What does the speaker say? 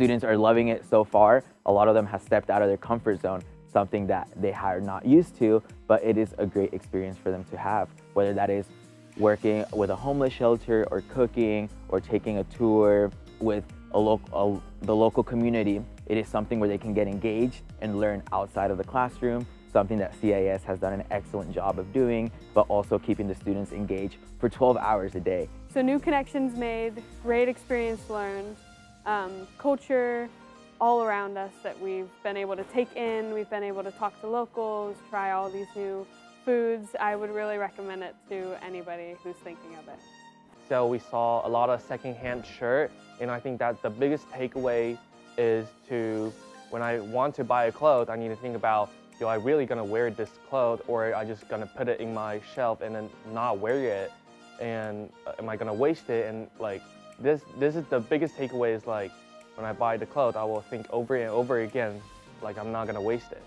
students are loving it so far. A lot of them have stepped out of their comfort zone, something that they are not used to, but it is a great experience for them to have, whether that is working with a homeless shelter or cooking or taking a tour with the local community. It is something where they can get engaged and learn outside of the classroom, something that CIS has done an excellent job of doing, but also keeping the students engaged for 12 hours a day. So new connections made, great experience learned, culture all around us that we've been able to take in. We've been able to talk to locals, try all these new foods. I would really recommend it to anybody who's thinking of it. So we saw a lot of secondhand shirt, and I think that the biggest takeaway is when I want to buy a clothes, I need to think about, do I really gonna wear this clothes, or I just gonna put it in my shelf and then not wear it, and am I gonna waste it? And like this is the biggest takeaway, is like when I buy the clothes, I will think over and over again, like I'm not gonna waste it.